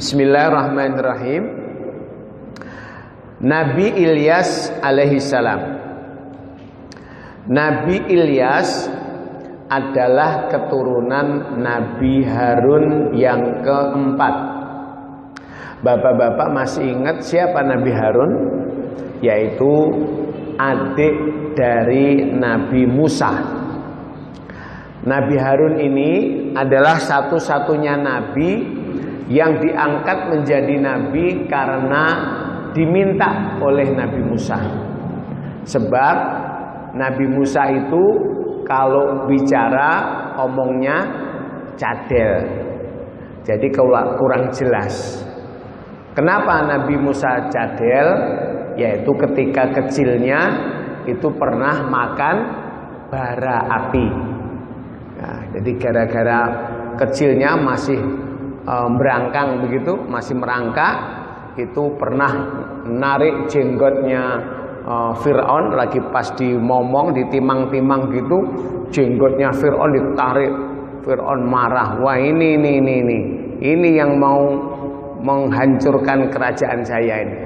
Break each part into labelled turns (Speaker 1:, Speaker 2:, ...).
Speaker 1: Bismillahirrahmanirrahim. Nabi Ilyas alaihissalam. Nabi Ilyas adalah keturunan Nabi Harun yang keempat. Bapak-bapak masih ingat siapa Nabi Harun? Yaitu adik dari Nabi Musa. Nabi Harun ini adalah satu-satunya nabi yang diangkat menjadi nabi karena diminta oleh Nabi Musa. Sebab Nabi Musa itu kalau bicara omongnya cadel, jadi kurang jelas. Kenapa Nabi Musa cadel? Yaitu ketika kecilnya itu pernah makan bara api. Nah, jadi gara-gara kecilnya masih merangkang begitu, masih merangkak, itu pernah narik jenggotnya Fir'aun lagi pas dimomong, ditimang-timang gitu, jenggotnya Fir'aun ditarik. Fir'aun marah, wah ini yang mau menghancurkan kerajaan saya ini.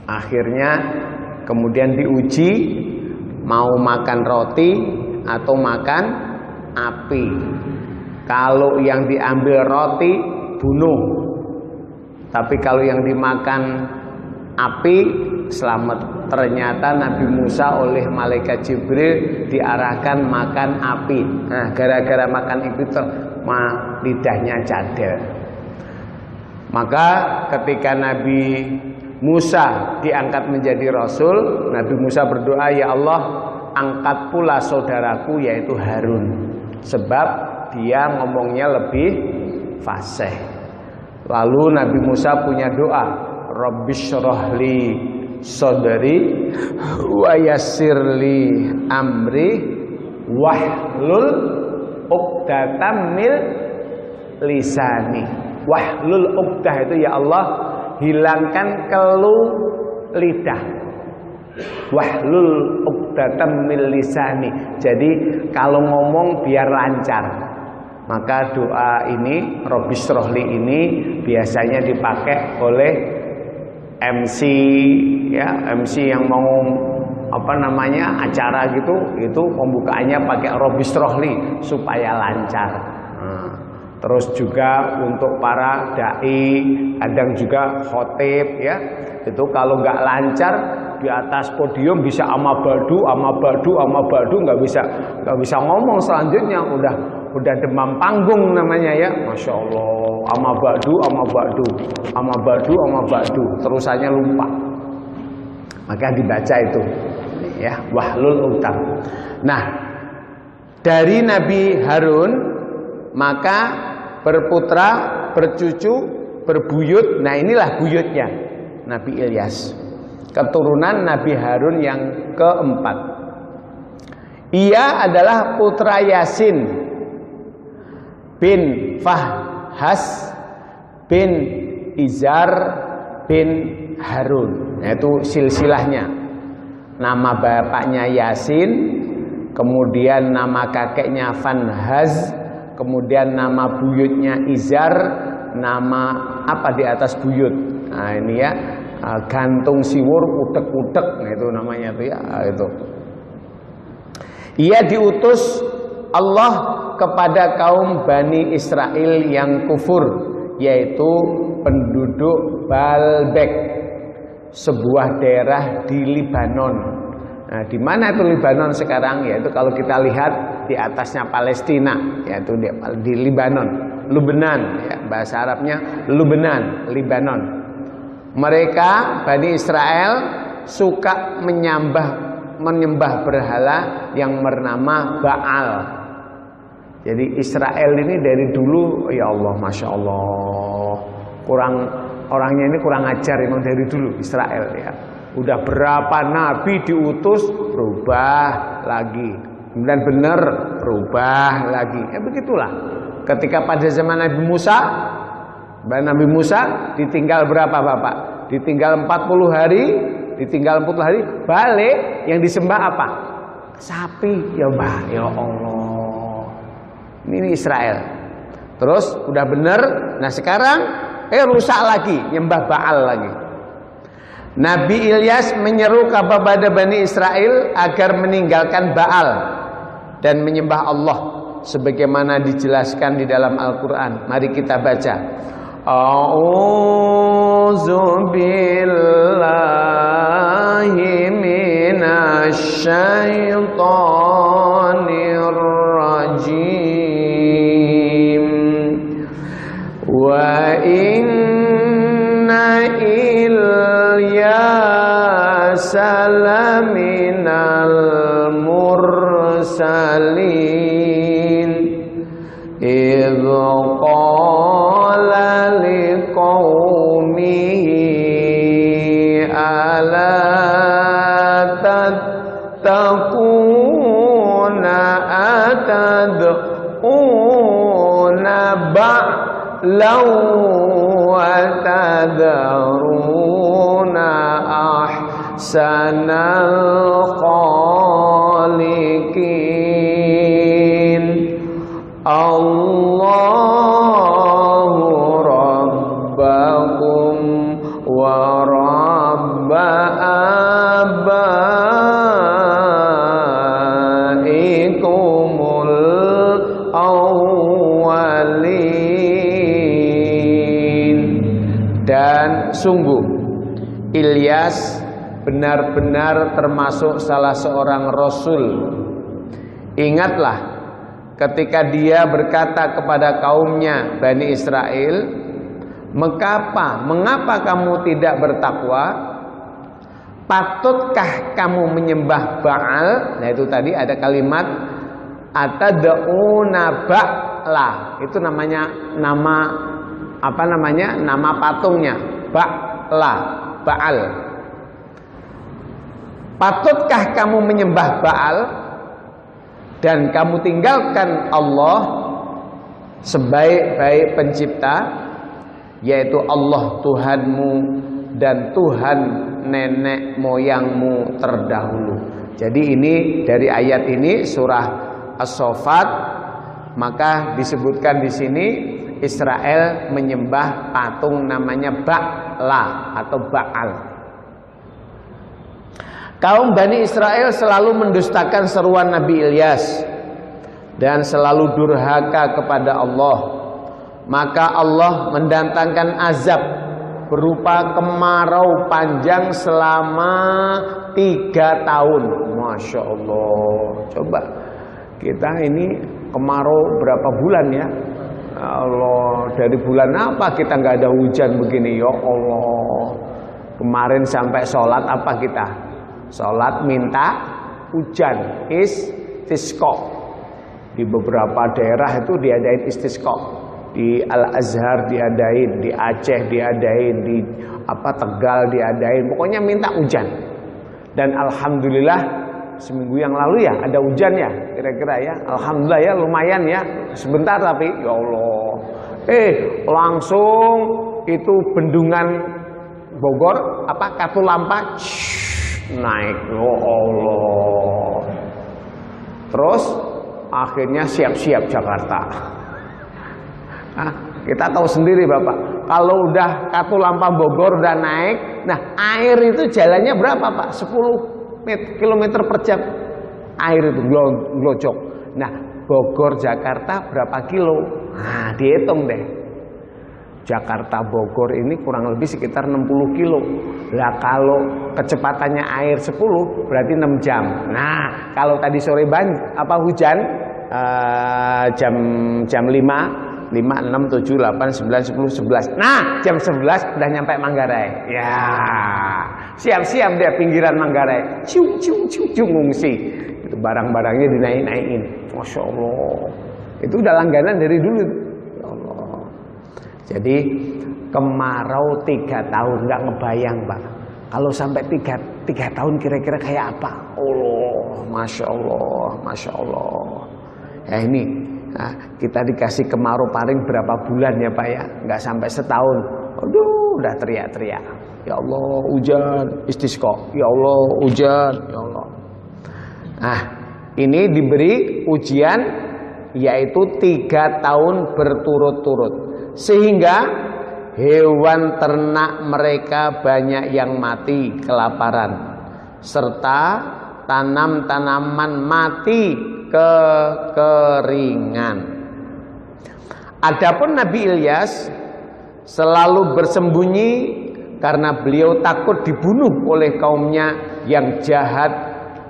Speaker 1: Akhirnya kemudian diuji, mau makan roti atau makan api. Kalau yang diambil roti, bunuh. Tapi kalau yang dimakan api, selamat. Ternyata Nabi Musa oleh malaikat Jibril diarahkan makan api. Nah, gara-gara makan itu lidahnya cadel. Maka ketika Nabi Musa diangkat menjadi Rasul, Nabi Musa berdoa, ya Allah, angkat pula saudaraku yaitu Harun. Sebab dia ngomongnya lebih fasih. Lalu Nabi Musa punya doa, Rabbishrahli sadri wa yassirli amri wahlul uqdatam min lisani. Wahlul uqdah itu ya Allah, hilangkan keluh lidah. Wahlul uqdatam min lisani. Jadi kalau ngomong biar lancar. Maka doa ini, Rabbishrahli ini biasanya dipakai oleh MC ya, MC yang mau acara gitu, itu pembukaannya pakai Rabbishrahli supaya lancar. Terus juga untuk para dai, kadang juga khotib ya, itu kalau nggak lancar di atas podium bisa amabadu, nggak bisa ngomong selanjutnya, udah demam panggung namanya ya, masya Allah, amabadu, terusannya lupa. Maka dibaca itu ya, wahlul uqdam. Nah, dari Nabi Harun maka berputra, bercucu, berbuyut. Nah, inilah buyutnya Nabi Ilyas, keturunan Nabi Harun yang keempat. Ia adalah putra Yasin bin Fahhas bin Izar bin Harun. Nah, itu silsilahnya. Nama bapaknya Yasin, kemudian nama kakeknya Fanhaz, kemudian nama buyutnya Izar, nama apa di atas buyut. Nah, ini ya, gantung siwur utek-utek, nah, itu namanya tuh ya, itu. Ia diutus Allah kepada kaum Bani Israel yang kufur, yaitu penduduk Baalbek, sebuah daerah di Libanon. Nah, di mana itu Libanon sekarang? Yaitu kalau kita lihat di atasnya Palestina, yaitu di Libanon, Lubnan, ya, bahasa Arabnya Lubnan, Libanon. Mereka Bani Israel suka menyembah berhala yang bernama Baal. Jadi Israel ini dari dulu, ya Allah, masya Allah, orangnya ini kurang ajar emang dari dulu Israel ya. Udah berapa nabi diutus berubah lagi, kemudian benar berubah lagi. Ya begitulah. Ketika pada zaman Nabi Musa ditinggal berapa Bapak? Ditinggal 40 hari, balik yang disembah apa? Sapi. Ya Allah. Ini Israel. Terus udah bener. Nah sekarang rusak lagi, nyembah Baal lagi. Nabi Ilyas menyeru kepada Bani Israel agar meninggalkan Baal dan menyembah Allah sebagaimana dijelaskan di dalam Al-Quran. Mari kita baca. A'udzu billahi minasy syaithanir rajim. Wa inna Ilyasa laminal mursalin idh qala liqaumihi ala tattaquna atad'una ba'law wa tadharuna ahsanal khaliqin. Allahu rabbakum wa rabba abaikumul awwalin. Dan sungguh Ilyas benar-benar termasuk salah seorang rasul. Ingatlah ketika dia berkata kepada kaumnya Bani Israel, mengapa kamu tidak bertakwa? Patutkah kamu menyembah Baal? Nah itu tadi ada kalimat atad'una ba'la. Itu nama patungnya Ba'la, Baal. Patutkah kamu menyembah Baal dan kamu tinggalkan Allah sebaik-baik pencipta, yaitu Allah Tuhanmu dan Tuhan nenek moyangmu terdahulu. Jadi ini dari ayat ini surah As-Saffat, maka disebutkan di sini Israel menyembah patung namanya Ba'la atau Baal. Kaum Bani Israel selalu mendustakan seruan Nabi Ilyas dan selalu durhaka kepada Allah. Maka Allah mendatangkan azab berupa kemarau panjang selama 3 tahun. Masya Allah. Coba kita ini kemarau berapa bulan ya? Allah, dari bulan apa kita nggak ada hujan begini? Ya Allah. Kemarin sampai sholat apa kita? Sholat minta hujan, istisqa. Di beberapa daerah itu diadain istisqa. Di Al-Azhar diadain, di Aceh diadain, di Tegal diadain. Pokoknya minta hujan. Dan alhamdulillah seminggu yang lalu ya ada hujan ya, kira-kira ya. Alhamdulillah ya, lumayan ya. Sebentar tapi ya Allah. Langsung itu bendungan Bogor Katulampa naik, ya Allah. Terus akhirnya siap-siap Jakarta. Nah, kita tahu sendiri Bapak, kalau udah Katulampa Bogor udah naik, nah air itu jalannya berapa Pak? 10 km per jam. Air itu glojok. Nah, Bogor Jakarta berapa kilo? Nah, dihitung deh. Jakarta Bogor ini kurang lebih sekitar 60 kilo. Lah kalau kecepatannya air 10 berarti 6 jam. Nah, kalau tadi sore hujan jam 5, 6, 7, 8, 9, 10, 11. Nah, jam 11 udah nyampe Manggarai. Ya, siap-siap deh pinggiran Manggarai. Ciu ngungsi. Itu barang-barangnya dinaik-naikin. Masya Allah. Itu udah langganan dari dulu. Ya Allah. Jadi kemarau 3 tahun, nggak ngebayang Pak. Kalau sampai 3 tahun kira-kira kayak apa? Allah, Masya Allah, Masya Allah. Ya ini, nah, kita dikasih kemarau paling berapa bulan ya Pak ya? Nggak sampai setahun. Aduh, udah teriak-teriak. Ya Allah, hujan, istisqa. Ya Allah, hujan. Ya Allah. Nah, ini diberi ujian yaitu 3 tahun berturut-turut. Sehingga hewan ternak mereka banyak yang mati kelaparan. Serta tanam-tanaman mati kekeringan. Adapun Nabi Ilyas selalu bersembunyi karena beliau takut dibunuh oleh kaumnya yang jahat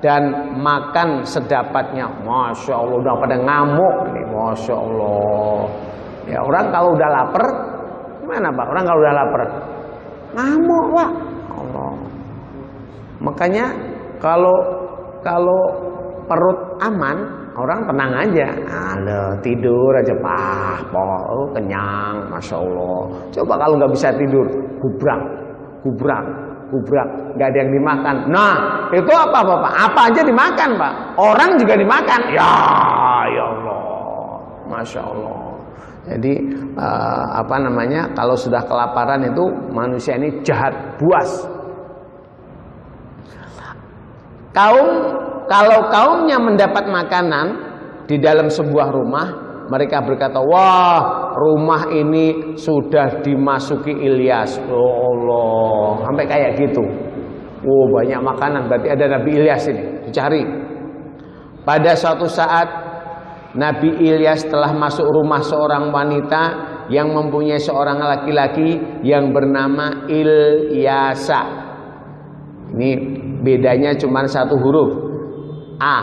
Speaker 1: dan makan sedapatnya. Masya Allah, udah pada ngamuk nih, Masya Allah. Ya orang kalau udah lapar gimana Pak? Orang kalau udah lapar ngamuk Pak. Allah. Makanya kalau perut aman, orang tenang aja. Tidur aja Pak. Kenyang, Masya Allah. Coba kalau nggak bisa tidur, gubrak, nggak ada yang dimakan. Nah, itu apa Bapak? Apa aja dimakan Pak? Orang juga dimakan. Ya Allah, Masya Allah. Jadi kalau sudah kelaparan itu manusia ini jahat, buas. Kalau kaumnya mendapat makanan di dalam sebuah rumah, mereka berkata, wah rumah ini sudah dimasuki Ilyas. Oh Allah, sampai kayak gitu. Oh banyak makanan, berarti ada Nabi Ilyas ini, dicari. Pada suatu saat Nabi Ilyas telah masuk rumah seorang wanita yang mempunyai seorang laki-laki yang bernama Ilyasa. Ini bedanya cuma 1 huruf. A,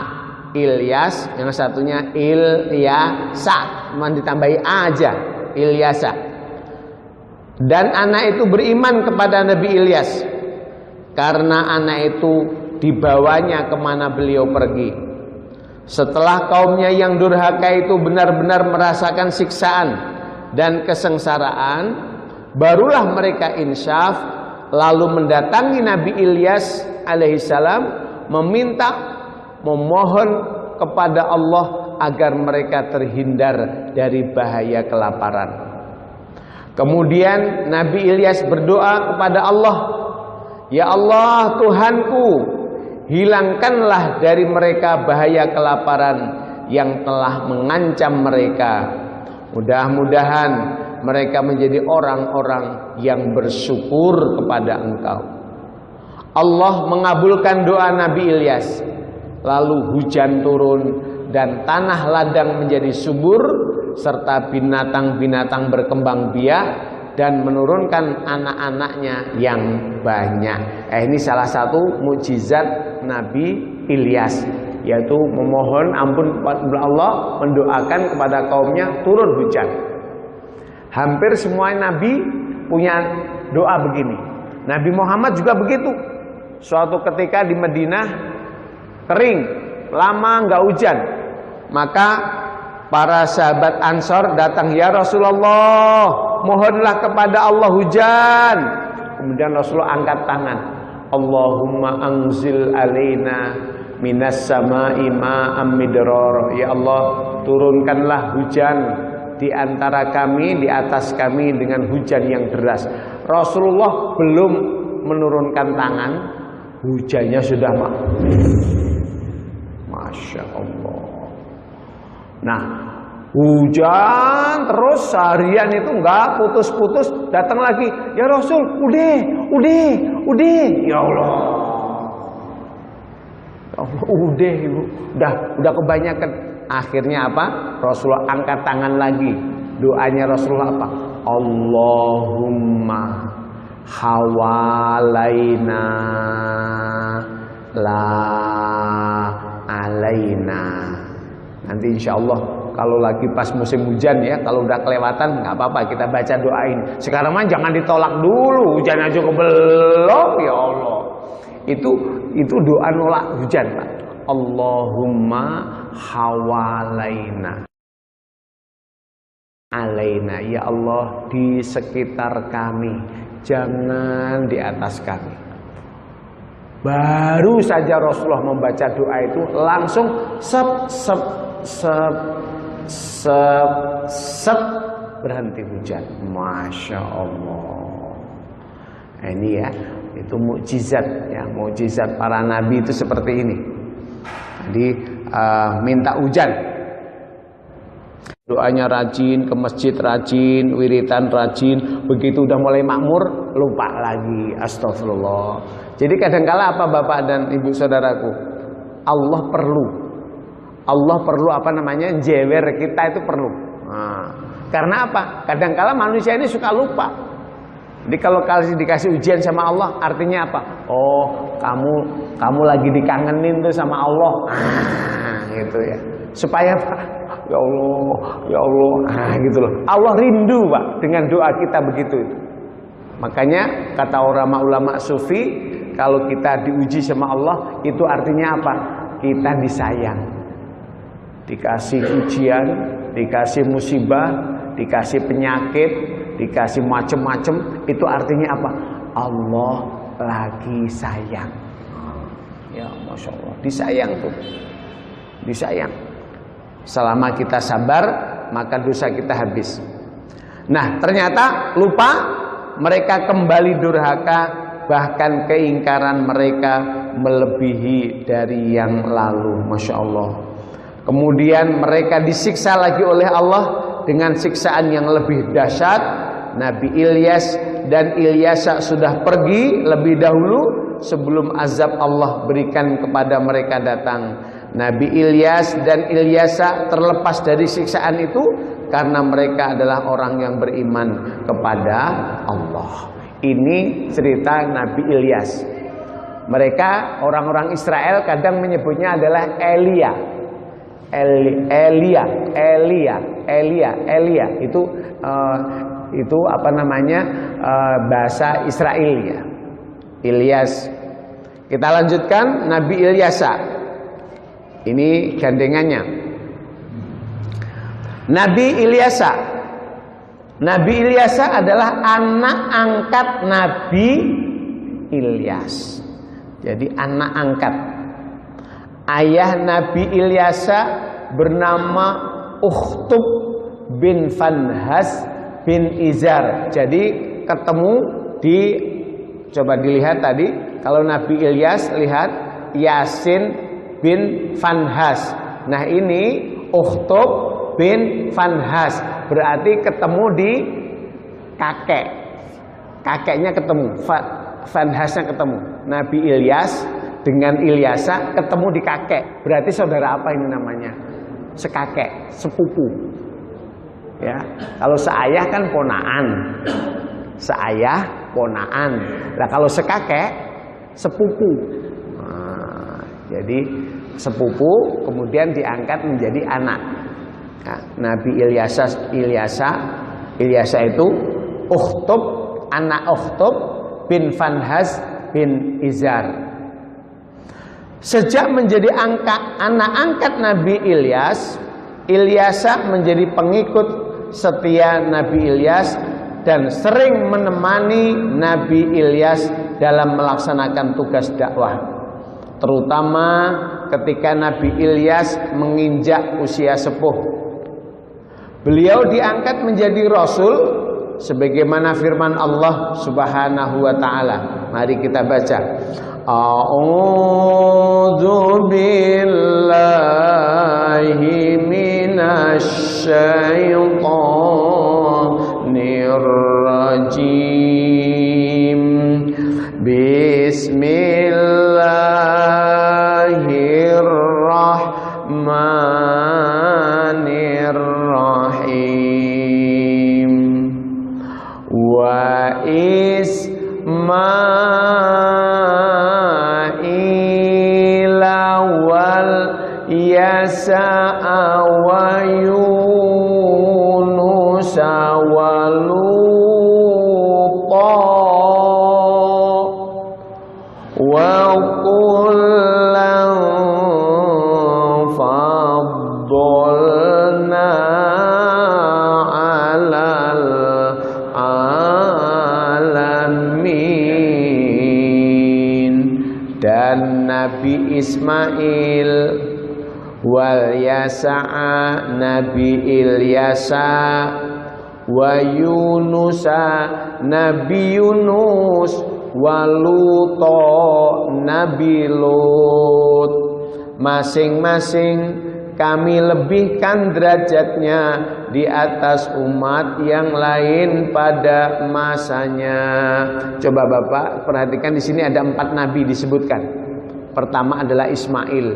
Speaker 1: Ilyas, yang satunya Ilyasa, cuma ditambahi A aja, Ilyasa. Dan anak itu beriman kepada Nabi Ilyas karena anak itu dibawanya kemana beliau pergi. Setelah kaumnya yang durhaka itu benar-benar merasakan siksaan dan kesengsaraan, barulah mereka insyaf lalu mendatangi Nabi Ilyas alaihissalam memohon kepada Allah agar mereka terhindar dari bahaya kelaparan. Kemudian Nabi Ilyas berdoa kepada Allah, ya Allah Tuhanku, hilangkanlah dari mereka bahaya kelaparan yang telah mengancam mereka. Mudah-mudahan mereka menjadi orang-orang yang bersyukur kepada Engkau. Allah mengabulkan doa Nabi Ilyas. Lalu hujan turun dan tanah ladang menjadi subur serta binatang-binatang berkembang biak dan menurunkan anak-anaknya yang banyak. Ini salah satu mukjizat Nabi Ilyas, yaitu memohon ampun kepada Allah, mendoakan kepada kaumnya turun hujan. Hampir semua nabi punya doa begini. Nabi Muhammad juga begitu. Suatu ketika di Madinah kering, lama nggak hujan, maka para sahabat Ansor datang, ya Rasulullah, mohonlah kepada Allah hujan. Kemudian Rasulullah angkat tangan, Allahumma anzil alaina minas sama'i ma'am midrar. Ya Allah, turunkanlah hujan di antara kami, di atas kami dengan hujan yang deras. Rasulullah belum menurunkan tangan, hujannya sudah Masya Allah. Nah, hujan terus seharian itu enggak putus-putus, datang lagi, ya Rasul, udah. Ya Allah. Udah Ibu, udah kebanyakan. Akhirnya apa? Rasulullah angkat tangan lagi. Doanya Rasulullah apa? Allahumma hawalaina la alaina. Nanti insya Allah kalau lagi pas musim hujan ya, kalau udah kelewatan nggak apa-apa, kita baca doain. Sekarang mah jangan ditolak dulu, hujan aja belum, ya Allah. Itu doa nolak hujan Pak. Allahumma hawalaina. alaina, ya Allah di sekitar kami, jangan di atas kami. Baru saja Rasulullah membaca doa itu langsung berhenti hujan. Masya Allah. Nah, ini ya, itu mukjizat ya, mukjizat para nabi itu seperti ini. Jadi minta hujan, doanya rajin, ke masjid rajin, wiritan rajin, begitu udah mulai makmur lupa lagi. Astagfirullah. Jadi kadangkala apa Bapak dan Ibu saudaraku, Allah perlu apa namanya, jewer kita itu perlu. Nah, karena apa? Kadangkala manusia ini suka lupa. Jadi kalau dikasih ujian sama Allah, artinya apa? Oh, kamu lagi dikangenin tuh sama Allah. Gitu ya. Supaya apa? Ya Allah, gitu loh. Allah rindu Pak dengan doa kita begitu. Makanya kata ulama sufi, kalau kita diuji sama Allah, itu artinya apa? Kita disayang. Dikasih ujian, dikasih musibah, dikasih penyakit, dikasih macem-macem, itu artinya apa? Allah lagi sayang. Ya Masya Allah, disayang tuh, disayang. Selama kita sabar, maka dosa kita habis. Nah, ternyata lupa, mereka kembali durhaka, bahkan keingkaran mereka melebihi dari yang lalu. Masya Allah. Kemudian mereka disiksa lagi oleh Allah dengan siksaan yang lebih dahsyat. Nabi Ilyas dan Ilyasa sudah pergi lebih dahulu sebelum azab Allah berikan kepada mereka datang. Nabi Ilyas dan Ilyasa terlepas dari siksaan itu karena mereka adalah orang yang beriman kepada Allah. Ini cerita Nabi Ilyas. Mereka orang-orang Israel kadang menyebutnya adalah Elia. Elia itu apa namanya, bahasa Israel ya. Ilyas. Kita lanjutkan Nabi Ilyasa. Ini gandengannya. Nabi Ilyasa. Nabi Ilyasa adalah anak angkat Nabi Ilyas. Jadi anak angkat. Ayah Nabi Ilyasa bernama Ukhtub bin Fanhas bin Izar. Jadi ketemu di, coba dilihat tadi, kalau Nabi Ilyas lihat Yasin bin Fanhas. Nah ini Ukhtub bin Fanhas, berarti ketemu di kakek. Kakeknya ketemu, Fanhasnya ketemu. Nabi Ilyas dengan Ilyasa ketemu di kakek. Berarti saudara apa ini namanya? Sekakek, sepupu. Ya, kalau seayah kan ponaan. Seayah ponaan. Nah, kalau sekakek Sepupu. Nah, jadi sepupu kemudian diangkat menjadi anak. Nah, Nabi Ilyasa itu Ukhtub, anak Ukhtub bin Fanhas bin Izar. Sejak menjadi anak angkat Nabi Ilyas, Ilyasa menjadi pengikut setia Nabi Ilyas dan sering menemani Nabi Ilyas dalam melaksanakan tugas dakwah, terutama ketika Nabi Ilyas menginjak usia sepuh. Beliau diangkat menjadi rasul sebagaimana firman Allah Subhanahu wa taala. Mari kita baca. A'udzu billahi minasy syaithanir rajim. Bismillahirrahmanirrahim. Wa Ismaila wal Yasa'a wa Yunus wa Luta wa kullan faddalna Nabi Ismail, wal Yasa'a Nabi Ilyasa, wa Yunusa Nabi Yunus, wa Luto Nabi Lut. Masing-masing kami lebihkan derajatnya di atas umat yang lain pada masanya. Coba Bapak perhatikan, di sini ada 4 nabi disebutkan. Pertama adalah Ismail.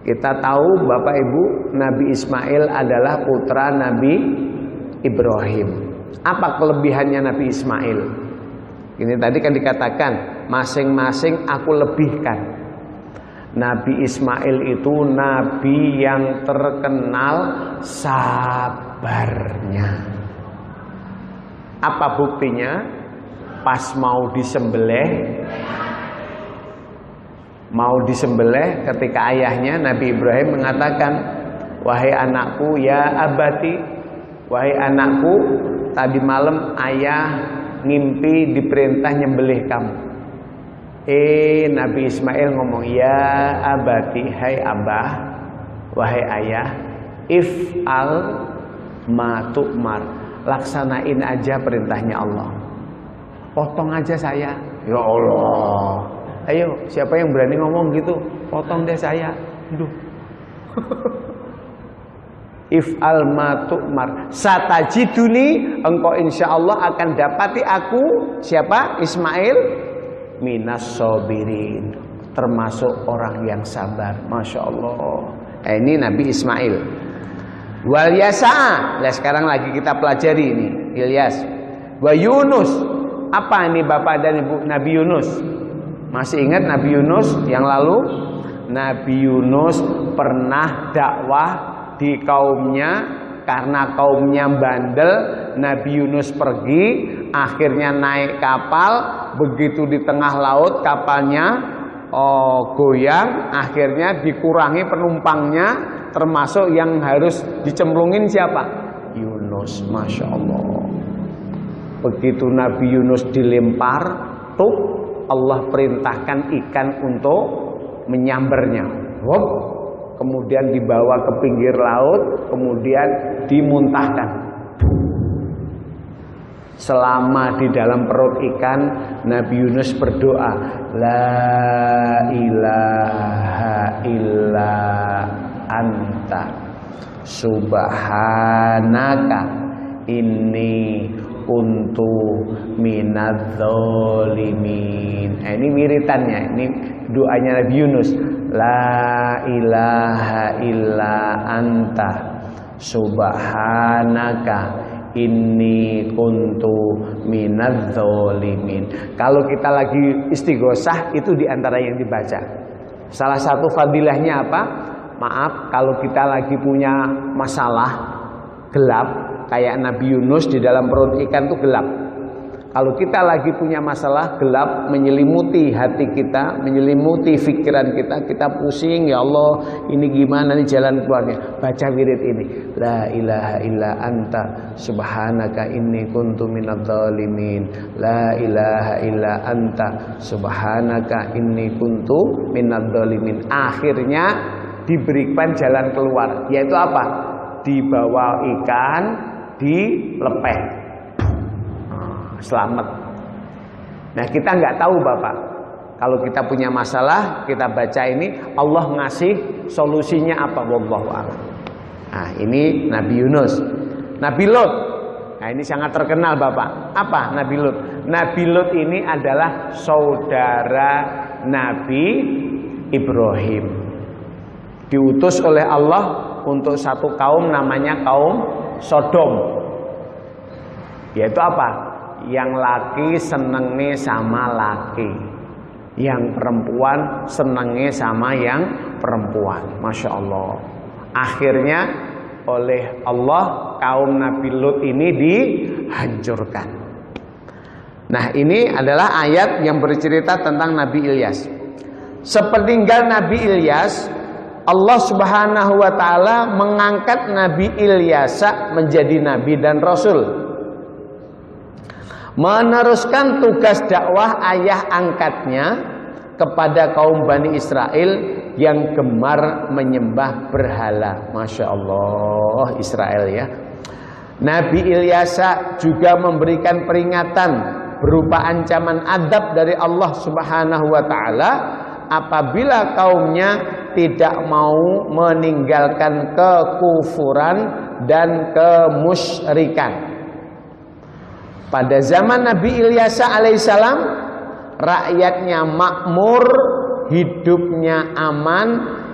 Speaker 1: Kita tahu Bapak Ibu, Nabi Ismail adalah putra Nabi Ibrahim. Apa kelebihannya Nabi Ismail? Ini tadi kan dikatakan masing-masing aku lebihkan. Nabi Ismail itu nabi yang terkenal sabarnya. Apa buktinya? Pas mau disembelih ketika ayahnya Nabi Ibrahim mengatakan, wahai anakku, ya abati, wahai anakku, tadi malam ayah ngimpi diperintah nyembelih kamu. Nabi Ismail ngomong, ya abati, hai abah, wahai ayah, if'al ma tu'mar, laksanain aja perintahnya Allah. Potong aja saya. Ya Allah. Ayo, siapa yang berani ngomong gitu? Potong deh saya. Aduh. If'al ma tu'mar, satajiduni, engkau insyaallah akan dapati aku, siapa? Ismail, minas sabirin, termasuk orang yang sabar. Masya Allah. Ini Nabi Ismail. Wal Yasa. Nah, sekarang lagi kita pelajari ini Ilyas. Wa Yunus. Apa ini Bapak dan Ibu? Nabi Yunus. Masih ingat Nabi Yunus yang lalu? Nabi Yunus pernah dakwah di kaumnya. Karena kaumnya bandel, Nabi Yunus pergi, akhirnya naik kapal, begitu di tengah laut kapalnya goyang, akhirnya dikurangi penumpangnya, termasuk yang harus dicemplungin siapa? Yunus. Masya Allah. Begitu Nabi Yunus dilempar, tuh Allah perintahkan ikan untuk menyambarnya. Hop. Kemudian dibawa ke pinggir laut, kemudian dimuntahkan. Selama di dalam perut ikan, Nabi Yunus berdoa, la ilaha illa anta subhanaka inni kuntu minadz-dzalimin. Ini wiritannya, ini doanya Nabi Yunus. La ilaha illa anta subhanaka inni kuntu minadz-dzalimin. Kalau kita lagi istighosah, itu diantara yang dibaca. Salah satu fadilahnya apa? Maaf, kalau kita lagi punya masalah gelap, kayak Nabi Yunus di dalam perut ikan itu gelap. Kalau kita lagi punya masalah gelap menyelimuti hati kita, menyelimuti pikiran kita, kita pusing, ya Allah, ini gimana nih jalan keluarnya? Baca wirid ini. La ilaha illa anta subhanaka inni kuntu minadz-dzalimin. La ilaha illa anta subhanaka inni kuntu minadz-dzalimin. Akhirnya diberikan jalan keluar, yaitu apa? Dibawa ikan, dilepeh. Selamat. Nah, kita nggak tahu Bapak. Kalau kita punya masalah, kita baca ini, Allah ngasih solusinya apa? Wallahu a'lam. Nah, ini Nabi Yunus. Nabi Lut. Nah, ini sangat terkenal Bapak. Apa Nabi Lut? Nabi Lut ini adalah saudara Nabi Ibrahim. Diutus oleh Allah untuk satu kaum namanya kaum Sodom. Yaitu apa? Yang laki senenge sama laki, yang perempuan senenge sama yang perempuan. Masya Allah. Akhirnya oleh Allah kaum Nabi Lut ini dihancurkan. Nah, ini adalah ayat yang bercerita tentang Nabi Ilyas. Sepeninggal Nabi Ilyas, Allah Subhanahu wa ta'ala mengangkat Nabi Ilyas menjadi nabi dan rasul, meneruskan tugas dakwah ayah angkatnya kepada kaum Bani Israel yang gemar menyembah berhala. Masya Allah, Israel ya. Nabi Ilyasa juga memberikan peringatan berupa ancaman adab dari Allah Subhanahu wa taala apabila kaumnya tidak mau meninggalkan kekufuran dan kemusyrikan. Pada zaman Nabi Ilyasa alaihissalam, rakyatnya makmur, hidupnya aman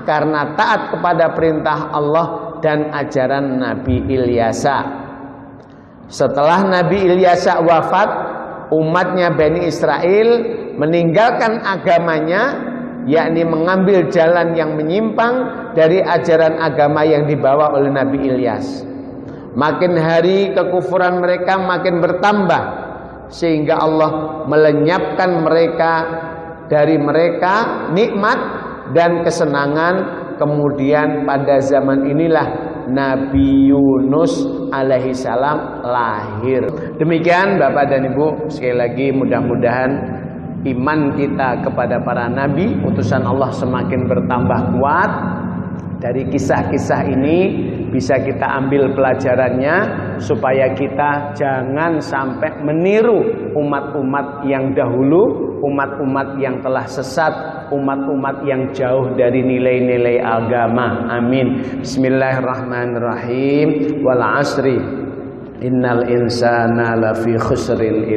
Speaker 1: karena taat kepada perintah Allah dan ajaran Nabi Ilyasa. Setelah Nabi Ilyasa wafat, umatnya Bani Israel meninggalkan agamanya, yakni mengambil jalan yang menyimpang dari ajaran agama yang dibawa oleh Nabi Ilyas. Makin hari kekufuran mereka makin bertambah, sehingga Allah melenyapkan mereka dari mereka nikmat dan kesenangan. Kemudian pada zaman inilah Nabi Yunus alaihissalam lahir. Demikian Bapak dan Ibu, sekali lagi mudah-mudahan iman kita kepada para nabi utusan Allah semakin bertambah kuat. Dari kisah-kisah ini bisa kita ambil pelajarannya supaya kita jangan sampai meniru umat-umat yang dahulu, umat-umat yang telah sesat, umat-umat yang jauh dari nilai-nilai agama. Amin. Bismillahirrahmanirrahim. Wal asri innal insana lafi khusrin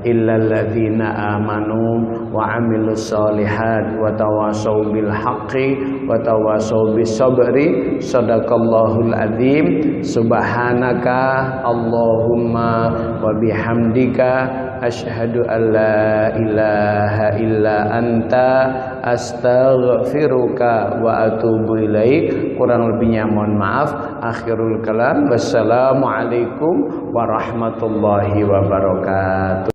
Speaker 1: illalladzina amanu wa amilus solihat wa tawasaw bil haqqi wa tawasaw bis sabri. Shadaqallahul adzim. Subhanaka Allahumma wa bihamdika asyhadu an la ilaha illa anta astaghfiruka wa atubu ilaik. Kurang lebihnya mohon maaf. Akhirul kalam, wassalamualaikum warahmatullahi wabarakatuh.